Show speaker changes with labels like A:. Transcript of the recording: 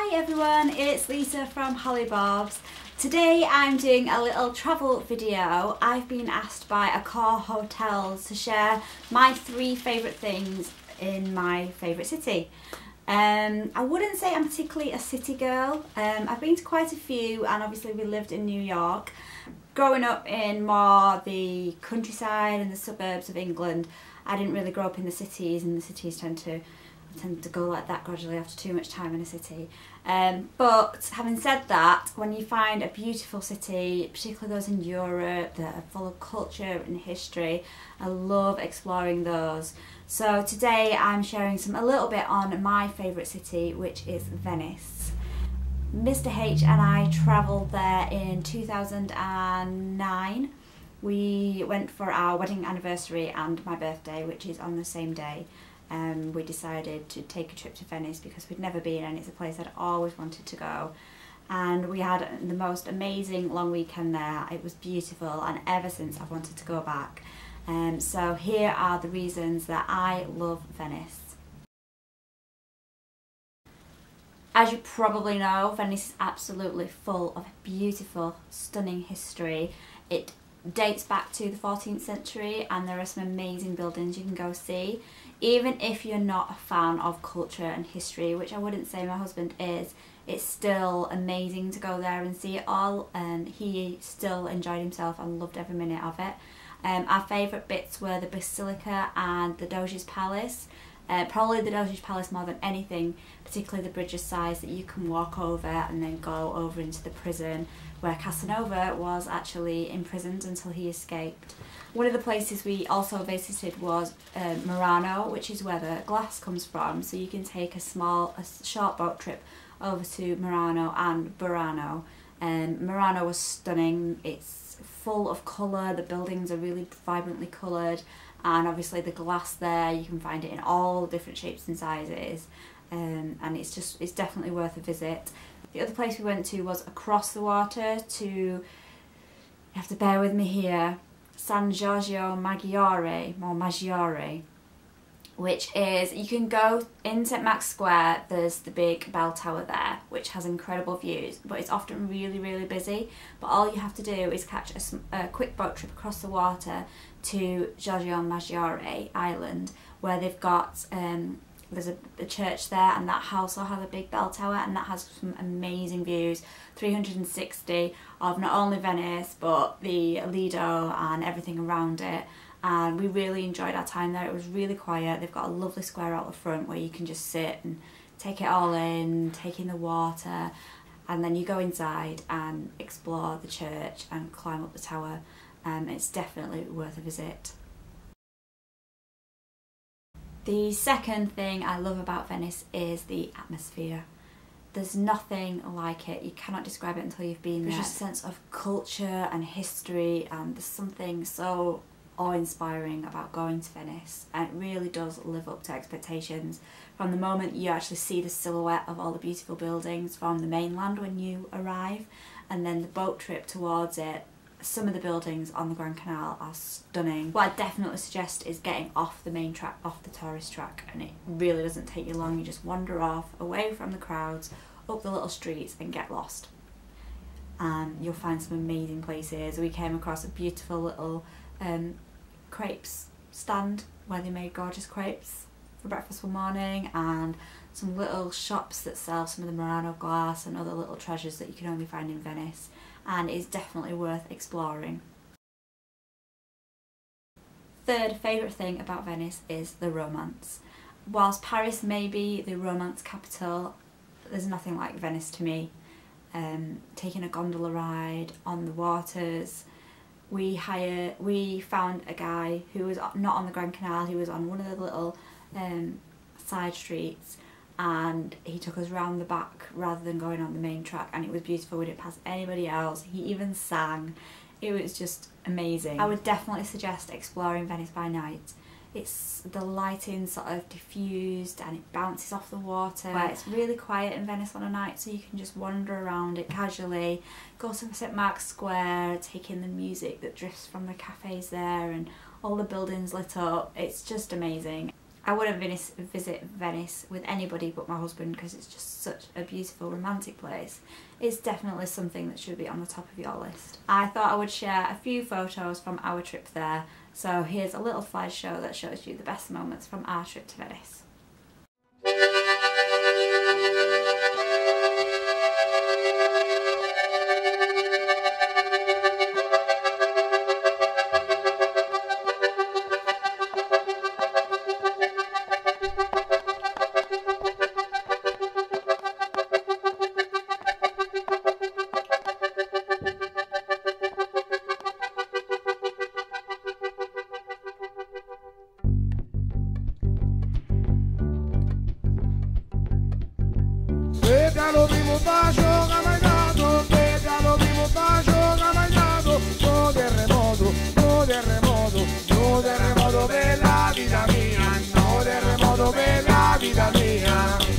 A: Hi everyone, it's Lisa from Hollybobs. Today I'm doing a little travel video. I've been asked by Accor Hotels to share my 3 favourite things in my favourite city. I wouldn't say I'm particularly a city girl. I've been to quite a few, and obviously we lived in New York. Growing up in more the countryside and the suburbs of England, I didn't really grow up in the cities, and the cities tend to go like that gradually after too much time in a city. But having said that, when you find a beautiful city, particularly those in Europe that are full of culture and history, I love exploring those. So today I'm sharing a little bit on my favourite city, which is Venice. Mr. H and I travelled there in 2009. We went for our wedding anniversary and my birthday, which is on the same day. We decided to take a trip to Venice because we'd never been, and it's a place I'd always wanted to go. And we had the most amazing long weekend there. It was beautiful, and ever since I've wanted to go back. So here are the reasons that I love Venice. As you probably know, Venice is absolutely full of beautiful, stunning history. It dates back to the 14th century, and there are some amazing buildings you can go see. Even if you're not a fan of culture and history, which I wouldn't say my husband is, it's still amazing to go there and see it all, and he still enjoyed himself and loved every minute of it. Our favourite bits were the Basilica and the Doge's Palace. Probably the Doge's Palace more than anything, particularly the bridge of size that you can walk over and then go over into the prison where Casanova was actually imprisoned until he escaped. One of the places we also visited was Murano, which is where the glass comes from, so you can take a short boat trip over to Murano and Burano. Murano was stunning. It's full of colour, the buildings are really vibrantly coloured, and obviously the glass there, you can find it in all different shapes and sizes, and it's definitely worth a visit. The other place we went to was across the water to, you have to bear with me here, San Giorgio Maggiore, or Maggiore, which is, you can go in St Mark's Square. There's the big bell tower there, which has incredible views, but it's often really busy. But all you have to do is catch a quick boat trip across the water to Giorgio Maggiore Island, where they've got there's a church there, and that also has a big bell tower, and that has some amazing views, 360 of not only Venice but the Lido and everything around it. And we really enjoyed our time there. It was really quiet. They've got a lovely square out the front where you can just sit and take it all in, take in the water, and then you go inside and explore the church and climb up the tower. It's definitely worth a visit. The second thing I love about Venice is the atmosphere. There's nothing like it. You cannot describe it until you've been there. There's just a sense of culture and history, and there's something so awe-inspiring about going to Venice, and it really does live up to expectations from the moment you actually see the silhouette of all the beautiful buildings from the mainland when you arrive, and then the boat trip towards it. Some of the buildings on the Grand Canal are stunning. What I definitely suggest is getting off the main track, off the tourist track, and it really doesn't take you long. You just wander off, away from the crowds, up the little streets and get lost. And you'll find some amazing places. We came across a beautiful little crepes stand where they made gorgeous crepes for breakfast one morning, and some little shops that sell some of the Murano glass and other little treasures that you can only find in Venice, and is definitely worth exploring. Third favourite thing about Venice is the romance. Whilst Paris may be the romance capital, there's nothing like Venice to me. Taking a gondola ride on the waters, we found a guy who was not on the Grand Canal, he was on one of the little side streets, and he took us round the back rather than going on the main track, and it was beautiful. We didn't pass anybody else. He even sang. It was just amazing. I would definitely suggest exploring Venice by night. It's the lighting sort of diffused and it bounces off the water. Where it's really quiet in Venice on a night, so you can just wander around it casually, go to St Mark's Square, take in the music that drifts from the cafes there and all the buildings lit up. It's just amazing. I wouldn't visit Venice with anybody but my husband because it's just such a beautiful romantic place. It's definitely something that should be on the top of your list. I thought I would share a few photos from our trip there, so here's a little slideshow that shows you the best moments from our trip to Venice.
B: Vega lo primo bacio che ha mai dato, vega lo primo bacio che ha mai dato, no terremoto, no terremoto, no terremoto per la vita mia, no terremoto per la vita mia.